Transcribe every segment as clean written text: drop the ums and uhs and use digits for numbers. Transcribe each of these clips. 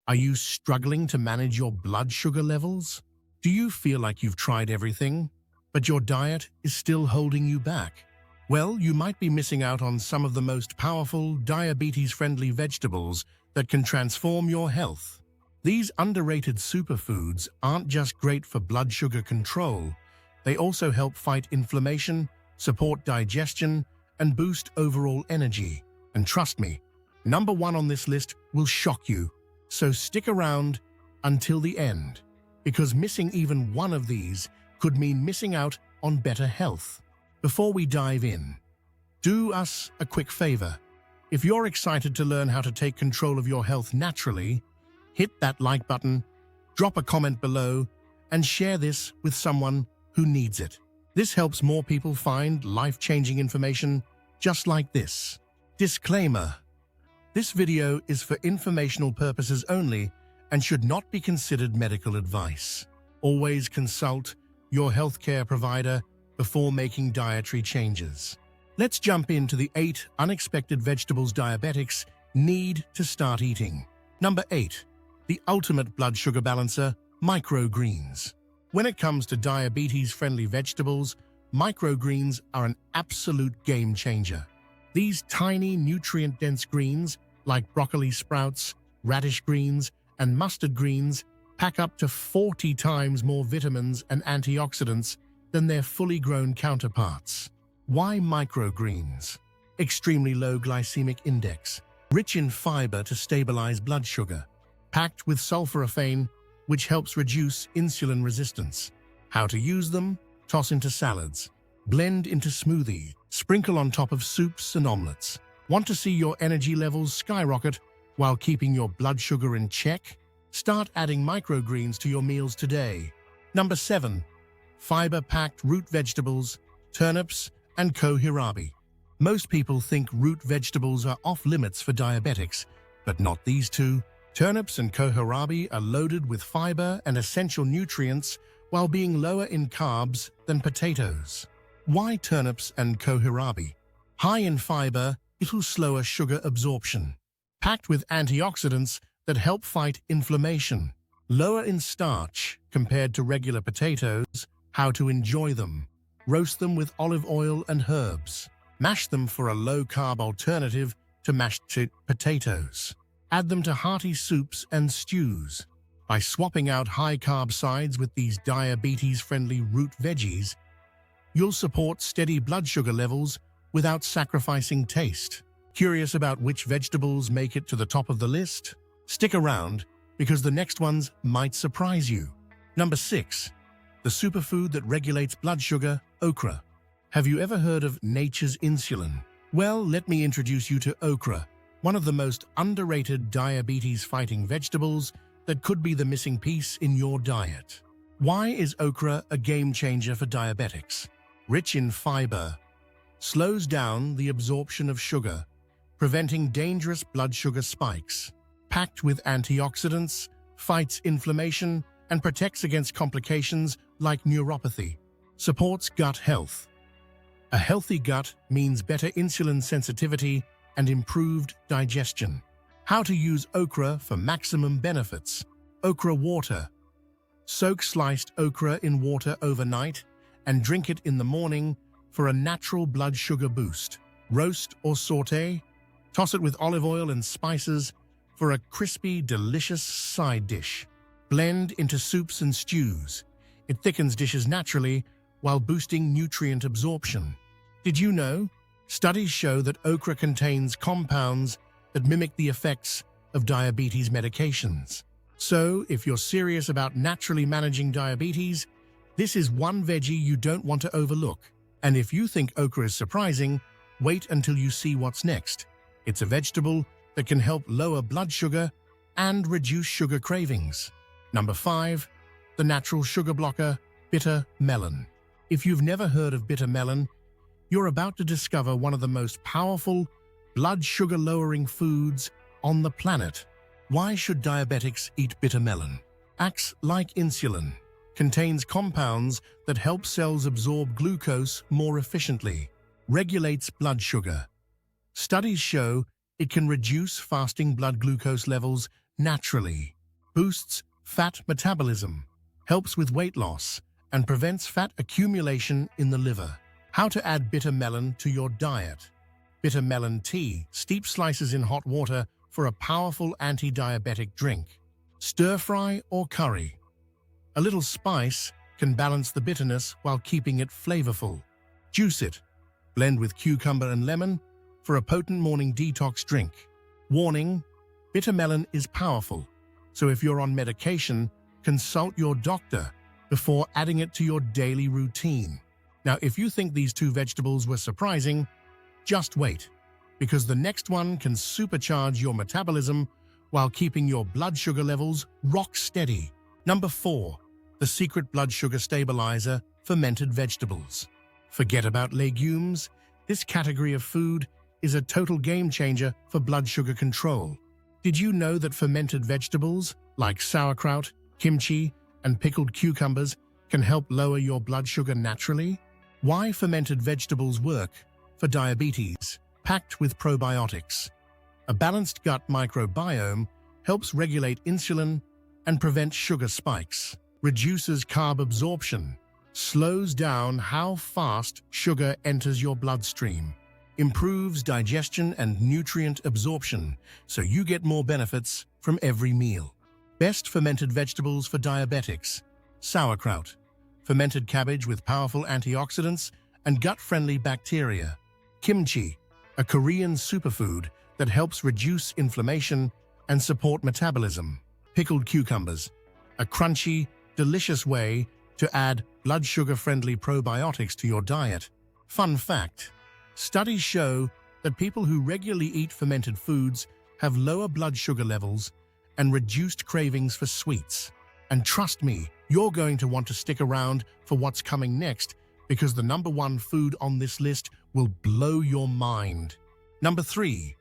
Are you struggling to manage your blood sugar levels? Do you feel like you've tried everything, but your diet is still holding you back? Well, you might be missing out on some of the most powerful diabetes-friendly vegetables that can transform your health. These underrated superfoods aren't just great for blood sugar control, they also help fight inflammation, support digestion, and boost overall energy. And trust me, number one on this list will shock you. So stick around until the end, because missing even one of these could mean missing out on better health. Before we dive in, do us a quick favor. If you're excited to learn how to take control of your health naturally, hit that like button, drop a comment below, and share this with someone who needs it. This helps more people find life-changing information just like this. Disclaimer: this video is for informational purposes only and should not be considered medical advice. Always consult your healthcare provider before making dietary changes. Let's jump into the 8 unexpected vegetables diabetics need to start eating. Number 8. The ultimate blood sugar balancer, microgreens. When it comes to diabetes-friendly vegetables, microgreens are an absolute game changer. These tiny, nutrient-dense greens, like broccoli sprouts, radish greens, and mustard greens, pack up to 40 times more vitamins and antioxidants than their fully grown counterparts. Why microgreens? Extremely low glycemic index, rich in fiber to stabilize blood sugar, packed with sulforaphane, which helps reduce insulin resistance. How to use them? Toss into salads, blend into smoothies, sprinkle on top of soups and omelets. Want to see your energy levels skyrocket while keeping your blood sugar in check? Start adding microgreens to your meals today. Number 7. Fiber-packed root vegetables, turnips, and kohlrabi. Most people think root vegetables are off-limits for diabetics, but not these two. Turnips and kohlrabi are loaded with fiber and essential nutrients while being lower in carbs than potatoes. Why turnips and kohlrabi? High in fiber, it'll slower sugar absorption. Packed with antioxidants that help fight inflammation. Lower in starch compared to regular potatoes. How to enjoy them? Roast them with olive oil and herbs. Mash them for a low-carb alternative to mashed potatoes. Add them to hearty soups and stews. By swapping out high-carb sides with these diabetes-friendly root veggies, you'll support steady blood sugar levels without sacrificing taste. Curious about which vegetables make it to the top of the list? Stick around, because the next ones might surprise you. Number 6. The superfood that regulates blood sugar, okra. Have you ever heard of nature's insulin? Well, let me introduce you to okra, one of the most underrated diabetes-fighting vegetables that could be the missing piece in your diet. Why is okra a game-changer for diabetics? Rich in fiber, slows down the absorption of sugar, preventing dangerous blood sugar spikes. Packed with antioxidants, fights inflammation, and protects against complications like neuropathy. Supports gut health. A healthy gut means better insulin sensitivity and improved digestion. How to use okra for maximum benefits. Okra water. Soak sliced okra in water overnight and drink it in the morning for a natural blood sugar boost. Roast or sauté. Toss it with olive oil and spices for a crispy, delicious side dish. Blend into soups and stews. It thickens dishes naturally while boosting nutrient absorption. Did you know? Studies show that okra contains compounds that mimic the effects of diabetes medications. So, if you're serious about naturally managing diabetes, this is one veggie you don't want to overlook. And if you think okra is surprising, wait until you see what's next. It's a vegetable that can help lower blood sugar and reduce sugar cravings. Number 5. The natural sugar blocker, bitter melon. If you've never heard of bitter melon, you're about to discover one of the most powerful blood sugar-lowering foods on the planet. Why should diabetics eat bitter melon? Acts like insulin, contains compounds that help cells absorb glucose more efficiently, regulates blood sugar. Studies show it can reduce fasting blood glucose levels naturally. boosts fat metabolism, helps with weight loss, and prevents fat accumulation in the liver. How to add bitter melon to your diet. Bitter melon tea. Steep slices in hot water for a powerful anti-diabetic drink. Stir-fry or curry. A little spice can balance the bitterness while keeping it flavorful. Juice it. Blend with cucumber and lemon for a potent morning detox drink. Warning: bitter melon is powerful, so if you're on medication, consult your doctor before adding it to your daily routine. Now, if you think these two vegetables were surprising, just wait, because the next one can supercharge your metabolism while keeping your blood sugar levels rock steady. Number 4. The secret blood sugar stabilizer, fermented vegetables. Forget about legumes. This category of food is a total game changer for blood sugar control. Did you know that fermented vegetables like sauerkraut, kimchi, and pickled cucumbers can help lower your blood sugar naturally? Why fermented vegetables work for diabetes? Packed with probiotics. A balanced gut microbiome helps regulate insulin and prevent sugar spikes. Reduces carb absorption, slows down how fast sugar enters your bloodstream, improves digestion and nutrient absorption, so you get more benefits from every meal. Best fermented vegetables for diabetics. Sauerkraut, fermented cabbage with powerful antioxidants and gut-friendly bacteria. Kimchi, a Korean superfood that helps reduce inflammation and support metabolism. Pickled cucumbers, a crunchy, delicious way to add blood sugar-friendly probiotics to your diet. Fun fact: studies show that people who regularly eat fermented foods have lower blood sugar levels and reduced cravings for sweets. And trust me, you're going to want to stick around for what's coming next, because the number 1 food on this list will blow your mind. Number 3.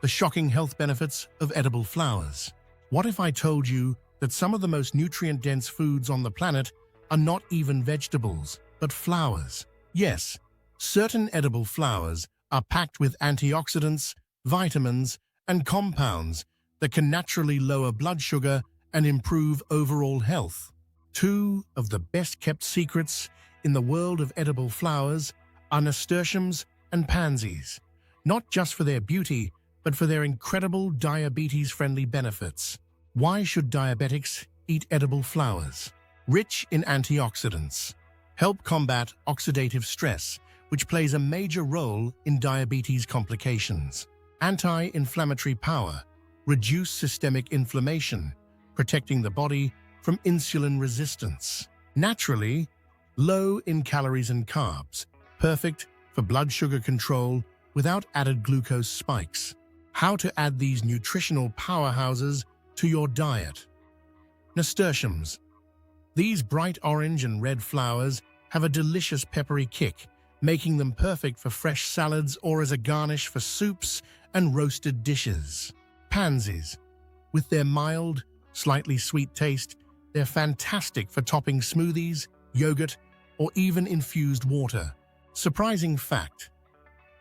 The shocking health benefits of edible flowers. What if I told you that some of the most nutrient-dense foods on the planet are not even vegetables, but flowers? Yes, certain edible flowers are packed with antioxidants, vitamins, and compounds that can naturally lower blood sugar and improve overall health. 2 of the best-kept secrets in the world of edible flowers are nasturtiums and pansies, not just for their beauty, but for their incredible diabetes-friendly benefits. Why should diabetics eat edible flowers? Rich in antioxidants. Help combat oxidative stress, which plays a major role in diabetes complications. Anti-inflammatory power. Reduce systemic inflammation, protecting the body from insulin resistance. Naturally, low in calories and carbs. Perfect for blood sugar control without added glucose spikes. How to add these nutritional powerhouses to your diet. Nasturtiums. These bright orange and red flowers have a delicious peppery kick, making them perfect for fresh salads or as a garnish for soups and roasted dishes. Pansies. With their mild, slightly sweet taste, they're fantastic for topping smoothies, yogurt, or even infused water. Surprising fact: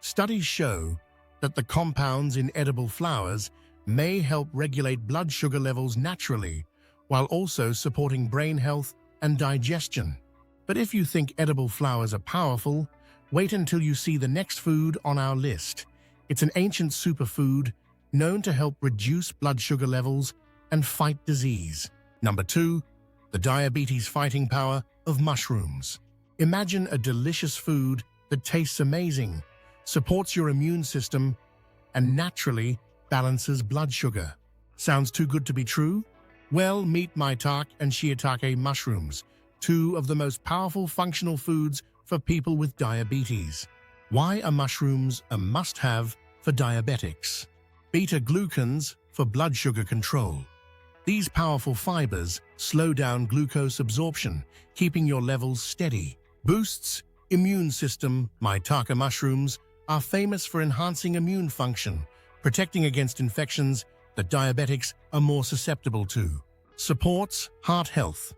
studies show that the compounds in edible flowers may help regulate blood sugar levels naturally, while also supporting brain health and digestion. But if you think edible flowers are powerful, wait until you see the next food on our list. It's an ancient superfood known to help reduce blood sugar levels and fight disease. Number 2, the diabetes-fighting power of mushrooms. Imagine a delicious food that tastes amazing, supports your immune system, and naturally balances blood sugar. Sounds too good to be true? Well, meet maitake and shiitake mushrooms, 2 of the most powerful functional foods for people with diabetes. Why are mushrooms a must-have for diabetics? Beta-glucans for blood sugar control. These powerful fibers slow down glucose absorption, keeping your levels steady. Boosts immune system. Maitake mushrooms are famous for enhancing immune function, protecting against infections that diabetics are more susceptible to. Supports heart health.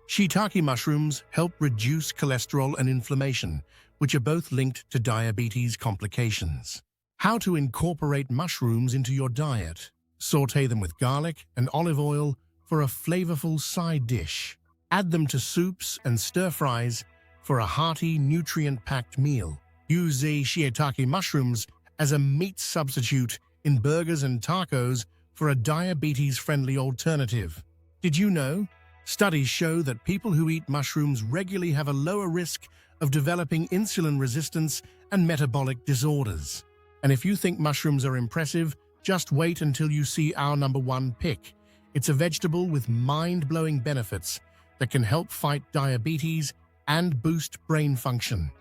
Shiitake mushrooms help reduce cholesterol and inflammation, which are both linked to diabetes complications. How to incorporate mushrooms into your diet. Saute them with garlic and olive oil for a flavorful side dish. Add them to soups and stir-fries for a hearty, nutrient-packed meal. Use the shiitake mushrooms as a meat substitute in burgers and tacos for a diabetes-friendly alternative. Did you know? Studies show that people who eat mushrooms regularly have a lower risk of developing insulin resistance and metabolic disorders. And if you think mushrooms are impressive, just wait until you see our #1 pick. It's a vegetable with mind-blowing benefits that can help fight diabetes and boost brain function.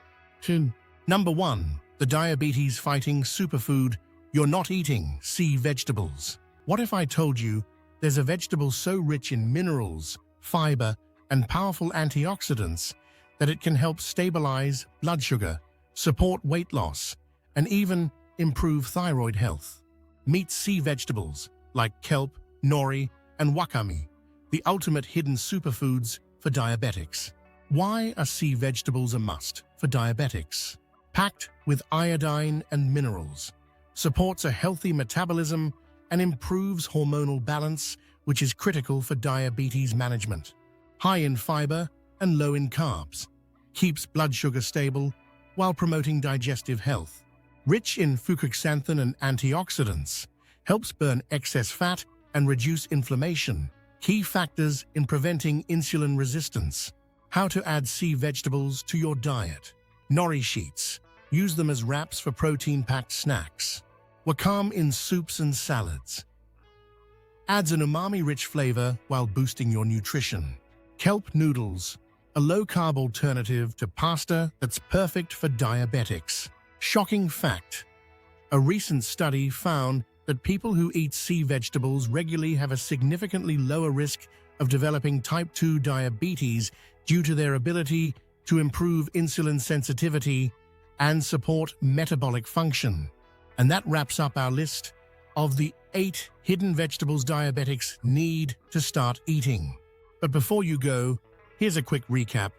#1. The diabetes-fighting superfood you're not eating, sea vegetables. What if I told you there's a vegetable so rich in minerals, fiber, and powerful antioxidants that it can help stabilize blood sugar, support weight loss, and even improve thyroid health? Meet sea vegetables like kelp, nori, and wakame, the ultimate hidden superfoods for diabetics. Why are sea vegetables a must for diabetics? Packed with iodine and minerals, supports a healthy metabolism and improves hormonal balance, which is critical for diabetes management. High in fiber and low in carbs, keeps blood sugar stable while promoting digestive health. Rich in fucoxanthin and antioxidants, helps burn excess fat and reduce inflammation, key factors in preventing insulin resistance. How to add sea vegetables to your diet. Nori sheets. Use them as wraps for protein-packed snacks. Wakame in soups and salads. Adds an umami-rich flavor while boosting your nutrition. Kelp noodles. A low-carb alternative to pasta that's perfect for diabetics. Shocking fact. A recent study found that people who eat sea vegetables regularly have a significantly lower risk of developing type 2 diabetes due to their ability to improve insulin sensitivity and support metabolic function. And that wraps up our list of the 8 hidden vegetables diabetics need to start eating. But before you go, here's a quick recap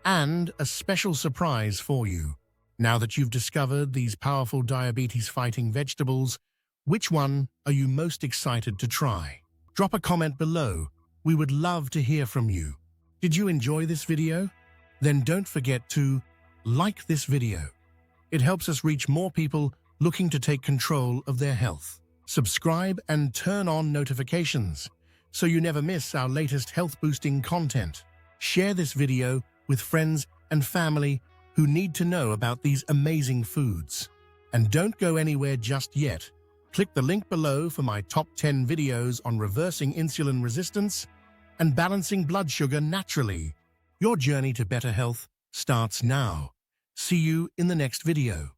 and a special surprise for you. Now that you've discovered these powerful diabetes-fighting vegetables, which one are you most excited to try? Drop a comment below. We would love to hear from you. Did you enjoy this video? Then don't forget to like this video. It helps us reach more people looking to take control of their health. Subscribe and turn on notifications so you never miss our latest health-boosting content. Share this video with friends and family who need to know about these amazing foods. And don't go anywhere just yet. Click the link below for my top 10 videos on reversing insulin resistance and balancing blood sugar naturally. Your journey to better health starts now. See you in the next video.